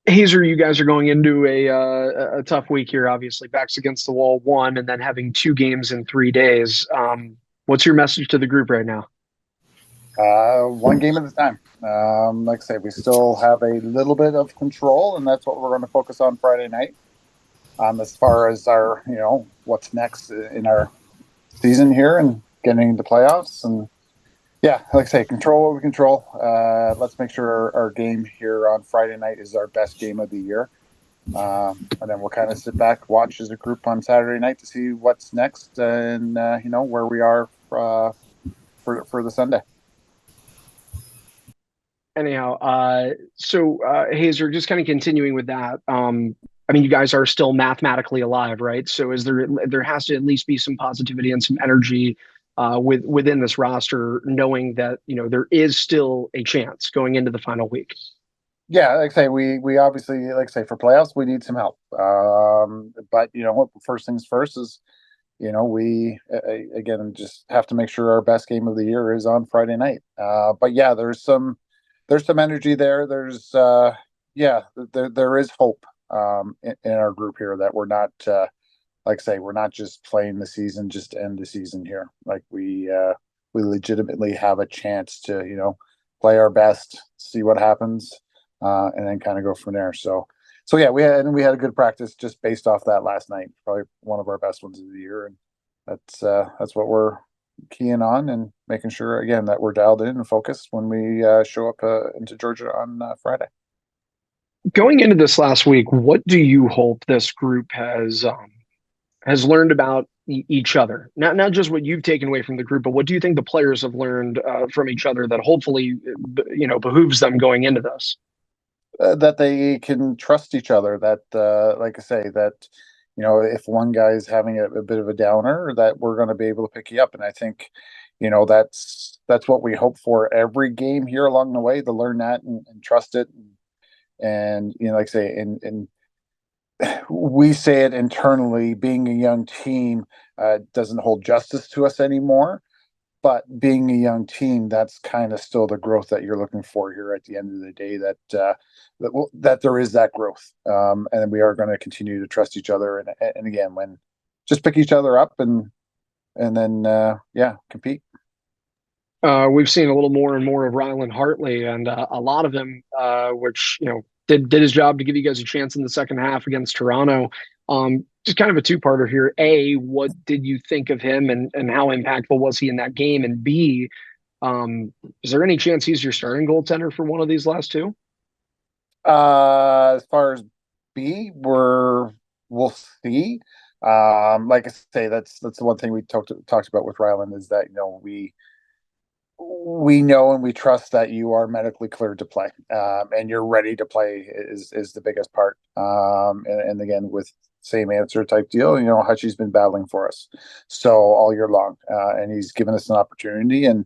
Hazer, you guys are going into a tough week here. Obviously, backs against the wall, one, and then having two games in 3 days. What's your message to the group right now? One game at a time. Like I say, we still have a little bit of control, and that's what we're going to focus on Friday night. As far as our, what's next in our season here and getting into playoffs, and yeah, like I say, control what we control. Let's make sure our game here on Friday night is our best game of the year, and then we'll kind of sit back, watch as a group on Saturday night to see what's next, and where we are for the Sunday. Anyhow, Hazer, just kind of continuing with that. I mean, you guys are still mathematically alive, right? So is there has to at least be some positivity and some energy within this roster, knowing that there is still a chance going into the final week. Yeah, like I say, we obviously, like I say, for playoffs we need some help. But what, first things first is we again just have to make sure our best game of the year is on Friday night. But yeah, there's some energy there. There's yeah, there is hope in our group here that we're not like I say, we're not just playing the season just to end the season here. Like we legitimately have a chance to play our best, see what happens, and then kind of go from there. So yeah, we had a good practice just based off that last night. Probably one of our best ones of the year, and that's what we're keying on and making sure again that we're dialed in and focused when we show up into Georgia on Friday. Going into this last week, what do you hope this group has learned about each other? Not just what you've taken away from the group, but what do you think the players have learned from each other that hopefully behooves them going into this? That they can trust each other. That, like I say, that if one guy is having a bit of a downer, that we're going to be able to pick you up. And I think, that's what we hope for every game here along the way to learn that and trust it. And like I say, and we say it internally, being a young team doesn't hold justice to us anymore. But being a young team, that's kind of still the growth that you're looking for here at the end of the day. That there is that growth, and we are going to continue to trust each other. And again, when just pick each other up and then yeah, compete. We've seen a little more and more of Rylan Hartley, and a lot of him, which did his job to give you guys a chance in the second half against Toronto. Just kind of a two-parter here. A, what did you think of him, and how impactful was he in that game? And B, is there any chance he's your starting goaltender for one of these last two? As far as B, we'll see. Like I say, that's the one thing we talked about with Ryland is that we know and we trust that you are medically cleared to play, and you're ready to play is the biggest part. And again, with same answer type deal, Hutchie's been battling for us so all year long, and he's given us an opportunity. And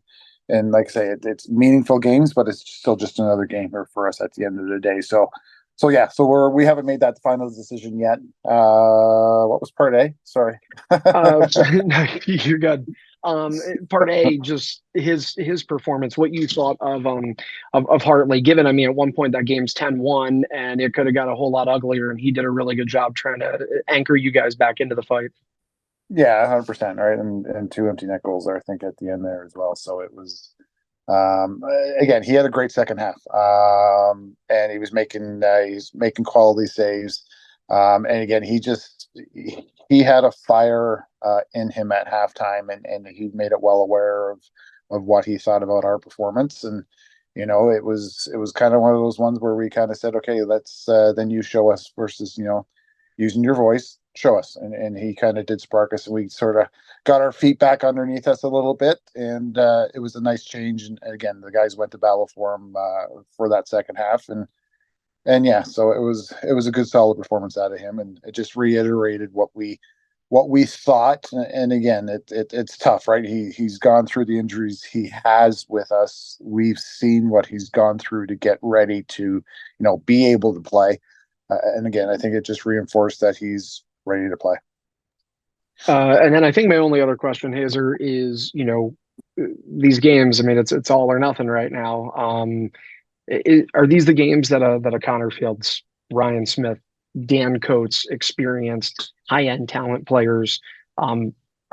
like I say, it's meaningful games, but it's still just another game here for us at the end of the day. So yeah, so we haven't made that final decision yet. What was part A? Sorry. Uh, you're good. Part A, just his performance. What you thought of Hartley? Given, I mean, at one point that game's 10-1, and it could have got a whole lot uglier, and he did a really good job trying to anchor you guys back into the fight. Yeah, 100%, right, and two empty net goals there, I think, at the end there as well. So it was, again, he had a great second half, and he's making quality saves, and again, he had a fire in him at halftime, and he made it well aware of what he thought about our performance. And it was kind of one of those ones where we kind of said, okay, let's then you show us versus using your voice, show us. And he kind of did spark us, and we sort of got our feet back underneath us a little bit. And it was a nice change. And again, the guys went to battle for him for that second half. And yeah, so it was a good solid performance out of him, and it just reiterated what we thought. And again, it's tough, right? He's gone through the injuries he has with us. We've seen what he's gone through to get ready to be able to play. And again, I think it just reinforced that he's ready to play. And then I think my only other question, Hazer, is these games. I mean, it's all or nothing right now. Are these the games that a Connor Fields Ryan Smith, Dan Coates, experienced high-end talent players.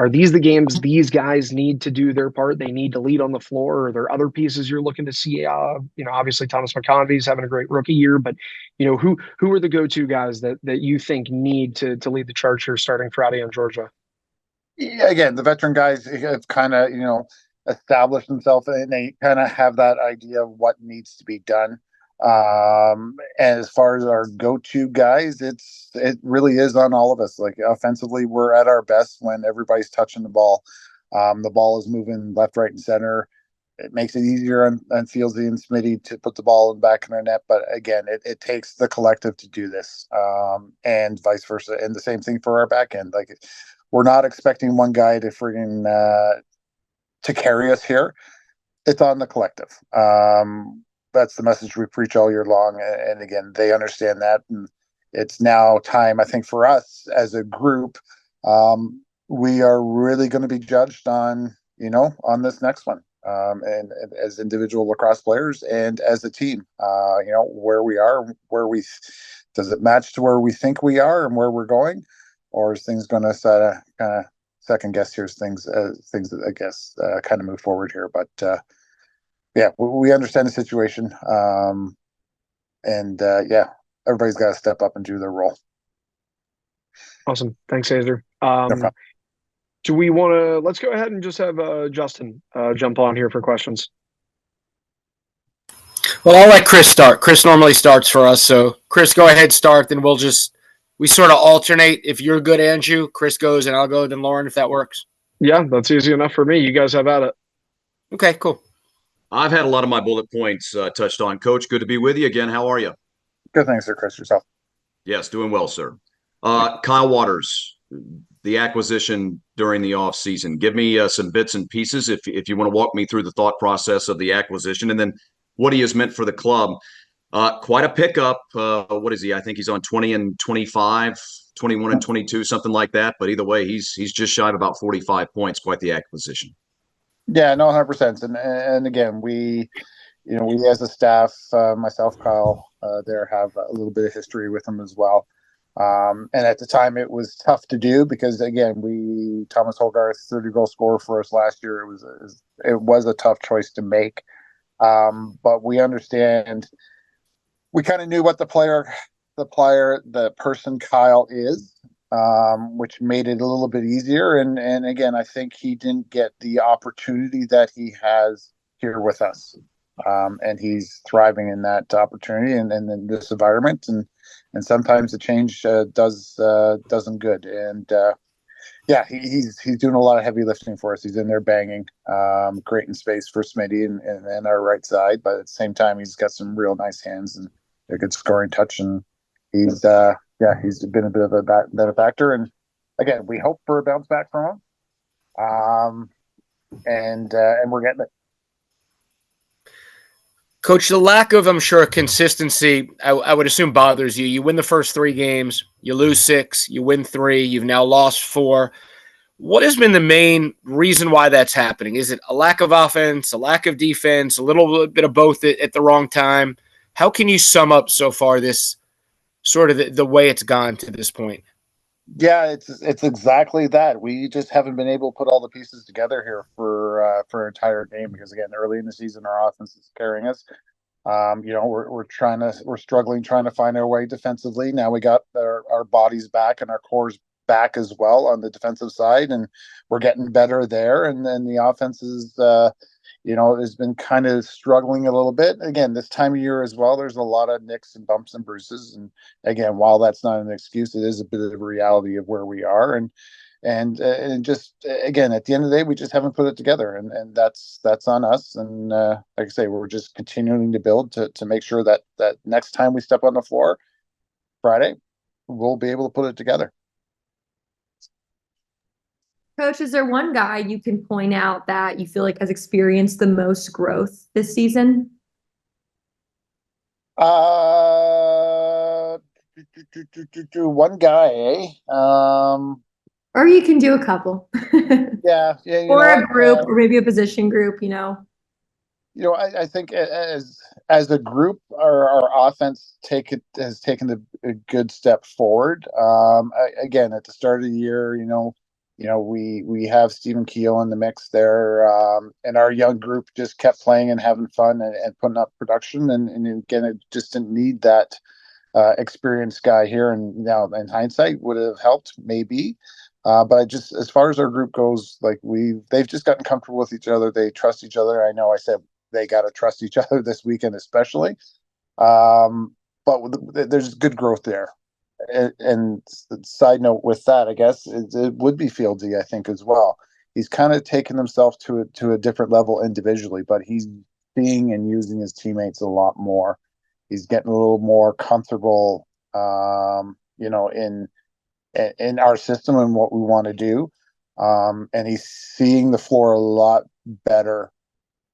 Are these the games these guys need to do their part? They need to lead on the floor. Or are there other pieces you're looking to see? Obviously Thomas McConaughey's having a great rookie year, but who are the go-to guys that you think need to lead the charge here starting Friday on Georgia? Yeah, again, the veteran guys have kind of, established themselves and they kind of have that idea of what needs to be done. And as far as our go-to guys, it really is on all of us. Like offensively, we're at our best when everybody's touching the ball. The ball is moving left, right, and center. It makes it easier on Fieldsy and Smitty to put the ball in the back of their net. But again, it takes the collective to do this, and vice versa. And the same thing for our back end. Like we're not expecting one guy to friggin' to carry us here. It's on the collective. That's the message we preach all year long. And again, they understand that. And it's now time, I think, for us as a group. We are really going to be judged on, on this next one. And as individual lacrosse players and as a team, where we are, does it match to where we think we are and where we're going, or is things going to kind of second guess here's things that I guess kind of move forward here. But yeah, we understand the situation, and everybody's got to step up and do their role. Awesome, thanks, Hazer. No problem. Do we want to? Let's go ahead and just have Justin jump on here for questions. Well, I'll let Chris start. Chris normally starts for us, so Chris, go ahead, start. Then we sort of alternate. If you're good, Andrew, Chris goes, and I'll go. Then Lauren, if that works. Yeah, that's easy enough for me. You guys have at it. Okay, cool. I've had a lot of my bullet points touched on. Coach, good to be with you again. How are you? Good, thanks, sir. Chris, yourself? Yes, doing well, sir. Kyle Waters, the acquisition during the offseason. Give me some bits and pieces if you want to walk me through the thought process of the acquisition and then what he has meant for the club. Quite a pickup. What is he? I think he's on 20 and 25, 21 and 22, something like that. But either way, he's just shy of about 45 points. Quite the acquisition. Yeah, no, 100%. And again, we as a staff, myself, Kyle, there have a little bit of history with him as well. And at the time, it was tough to do because again, Thomas Hogarth, 30-goal scorer for us last year. It was a tough choice to make. But we understand. We kind of knew what the person Kyle is. Which made it a little bit easier. And again, I think he didn't get the opportunity that he has here with us. And he's thriving in that opportunity and in this environment. And sometimes the change doesn't good. And he's doing a lot of heavy lifting for us. He's in there banging, creating space for Smitty and our right side. But at the same time, he's got some real nice hands and a good scoring touch. And he's been a bit of a benefactor, and again, we hope for a bounce back from him. And we're getting it. Coach, the lack of, I'm sure, consistency, I would assume bothers you. You win the first 3 games, you lose 6, you win 3, you've now lost 4. What has been the main reason why that's happening? Is it a lack of offense, a lack of defense, a little bit of both at the wrong time? How can you sum up so far this sort of the way it's gone to this point? Yeah, it's exactly that. We just haven't been able to put all the pieces together here for an entire game because again, early in the season, our offense is carrying us. We're struggling trying to find our way defensively. Now we got our bodies back and our cores back as well on the defensive side, and we're getting better there. And then the offense is has been kind of struggling a little bit. Again, this time of year as well, there's a lot of nicks and bumps and bruises. And again, while that's not an excuse, it is a bit of a reality of where we are. And just again, at the end of the day, we just haven't put it together, and that's on us. And like I say, we're just continuing to build to make sure that next time we step on the floor, Friday, we'll be able to put it together. Coach, is there one guy you can point out that you feel like has experienced the most growth this season? One guy, eh? Or you can do a couple. Yeah. Or a group, or maybe a position group, I think as a group, our offense has taken a good step forward. Again, at the start of the year, we have Stephen Keogh in the mix there, and our young group just kept playing and having fun and putting up production. And again, it just didn't need that experienced guy here. And now, in hindsight, would have helped maybe. But just as far as our group goes, like they've just gotten comfortable with each other. They trust each other. I know I said they got to trust each other this weekend, especially. But there's good growth there. And side note with that, I guess it would be Fieldsy, I think, as well. He's kind of taken himself to a different level individually, but he's seeing and using his teammates a lot more. He's getting a little more comfortable, in our system and what we want to do. And he's seeing the floor a lot better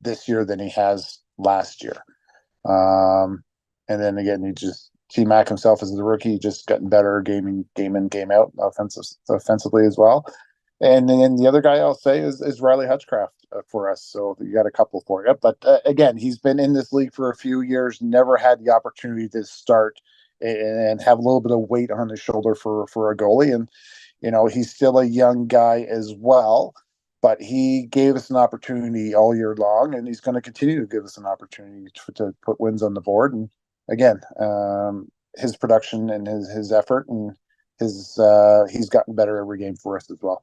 this year than he has last year. And then again, T-Mac himself as the rookie, just gotten better game in, game out, offensively as well. And then the other guy I'll say is Riley Hutchcraft for us. So you got a couple for you. But again, he's been in this league for a few years, never had the opportunity to start and have a little bit of weight on his shoulder for a goalie. And, he's still a young guy as well, but he gave us an opportunity all year long, and he's going to continue to give us an opportunity to put wins on the board. And again, his production and his effort and he's gotten better every game for us as well.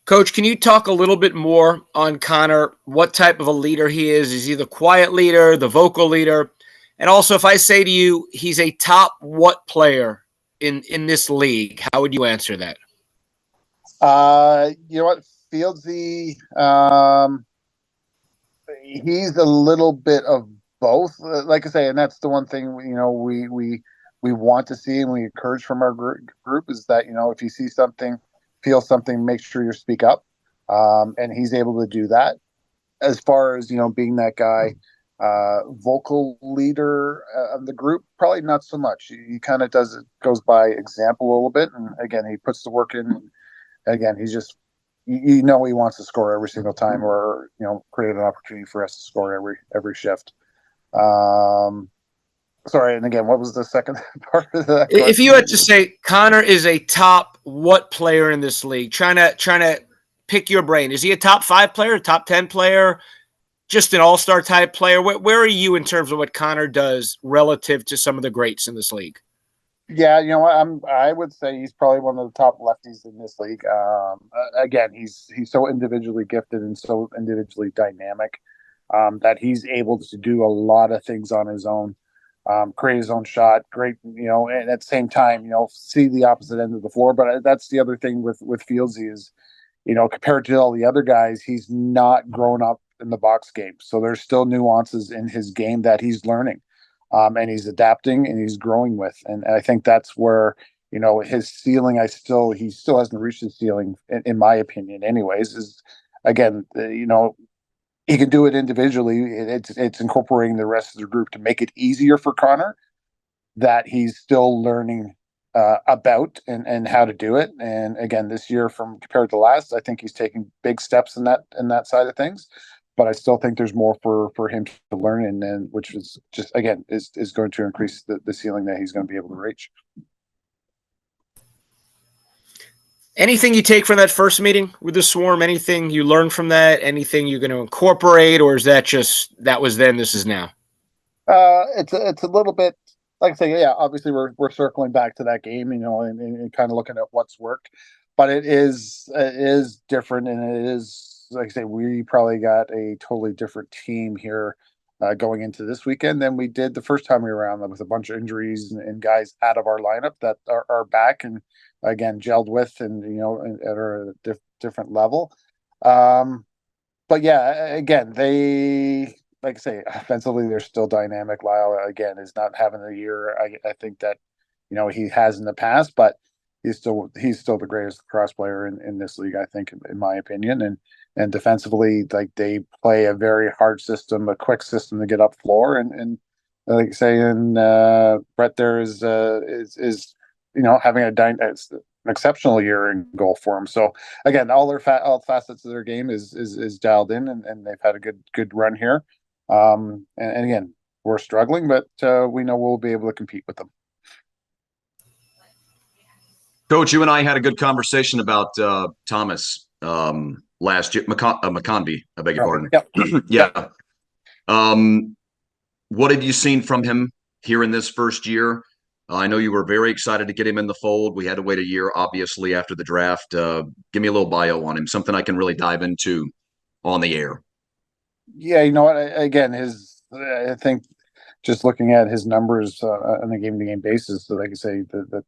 Coach, can you talk a little bit more on Connor, what type of a leader he is? Is he the quiet leader, the vocal leader? And also, if I say to you, he's a top what player in this league, how would you answer that? You know what? Fieldsy, he's a little bit of both. Like I say, and that's the one thing, we want to see and we encourage from our group is that, if you see something, feel something, make sure you speak up. And he's able to do that. As far as, being that guy, vocal leader of the group, probably not so much. He kind of goes by example a little bit. And again, he puts the work in. Again, he's just, he wants to score every single time or, create an opportunity for us to score every shift. Sorry. And again, what was the second part of that question? If you had to say Connor is a top what player in this league, trying to pick your brain, is he a top 5 player, top 10 player, just an all-star type player? Where are you in terms of what Connor does relative to some of the greats in this league? Yeah, I would say he's probably one of the top lefties in this league. Again, he's so individually gifted and so individually dynamic that he's able to do a lot of things on his own, create his own shot, great, and at the same time, see the opposite end of the floor. But that's the other thing with Fieldsy is, compared to all the other guys, he's not grown up in the box game. So there's still nuances in his game that he's learning. And he's adapting and he's growing with. And I think that's where, his ceiling, he still hasn't reached his ceiling, in my opinion, anyways, is again, he can do it individually. It's incorporating the rest of the group to make it easier for Connor that he's still learning about and how to do it. And again, this year compared to last, I think he's taking big steps in that side of things. But I still think there's more for him to learn, and then which is just again is going to increase the ceiling that he's going to be able to reach. Anything you take from that first meeting with the Swarm? Anything you learned from that? Anything you're going to incorporate, or is that just that was then, this is now? It's a little bit, like I say, yeah. Obviously, we're circling back to that game, and kind of looking at what's worked, but it is different, and it is. Like I say, we probably got a totally different team here going into this weekend than we did the first time we were around, with a bunch of injuries and guys out of our lineup that are back and again gelled with and at a different level. But yeah, again, they, like I say, offensively they're still dynamic. Lyle again is not having a year I think that he has in the past, but he's still the greatest cross player in this league, I think, in my opinion. And defensively, like, they play a very hard system, a quick system to get up floor. And like I say, and Brett there is having exceptional year in goal for him. So again, all facets of their game is dialed in, and they've had a good run here. And again, we're struggling, but we know we'll be able to compete with them. Coach, you and I had a good conversation about Thomas last year. McConvey, I beg your pardon. Yep. Yeah. What have you seen from him here in this first year? I know you were very excited to get him in the fold. We had to wait a year, obviously, after the draft. Give me a little bio on him, something I can really dive into on the air. Yeah, you know what? Again, I think just looking at his numbers on a game-to-game basis, so like I say, that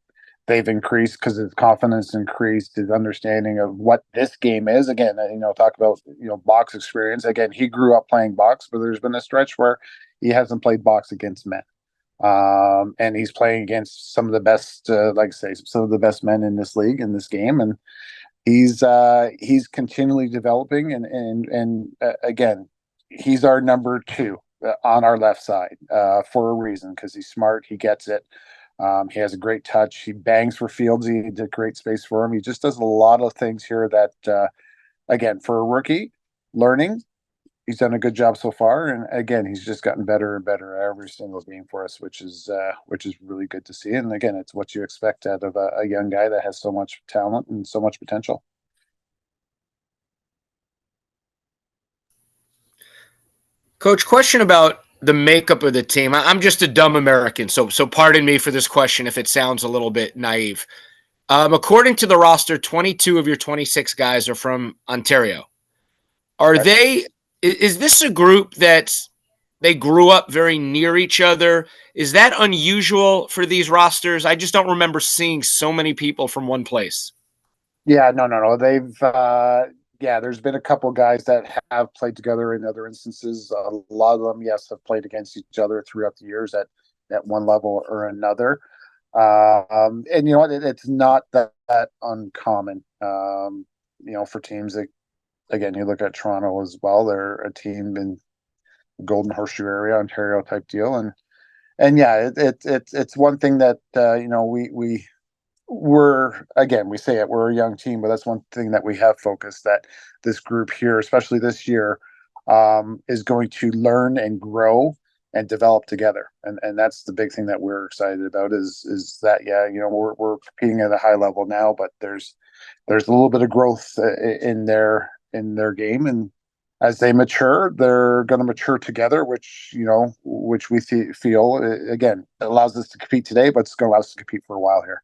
they've increased because his confidence increased, his understanding of what this game is. Again, talk about box experience. Again, he grew up playing box, but there's been a stretch where he hasn't played box against men. And he's playing against some of the best, like I say, some of the best men in this league, in this game, and he's continually developing. And again, he's our number 2 on our left side for a reason, because he's smart, he gets it. He has a great touch. He bangs for fields. He did great space for him. He just does a lot of things here that, again, for a rookie, learning. He's done a good job so far, and again, he's just gotten better and better every single game for us, which is really good to see. And again, it's what you expect out of a young guy that has so much talent and so much potential. Coach, question about the makeup of the team. I'm just a dumb American, so pardon me for this question if it sounds a little bit naive. According to the roster, 22 of your 26 guys are from Ontario. Are they? Is this a group that they grew up very near each other? Is that unusual for these rosters? I just don't remember seeing so many people from one place. Yeah, no. They've there's been a couple guys that have played together in other instances. A lot of them, yes, have played against each other throughout the years at one level or another. And you know what? It's not that uncommon. For teams that, again, you look at Toronto as well. They're a team in Golden Horseshoe area, Ontario type deal, and yeah, it's one thing that we say it, we're a young team, but that's one thing that we have focused, that this group here, especially this year, is going to learn and grow and develop together, and that's the big thing that we're excited about. Is that we're competing at a high level now, but there's a little bit of growth in their game, and as they mature, they're going to mature together, which we feel again, it allows us to compete today, but it's going to allow us to compete for a while here.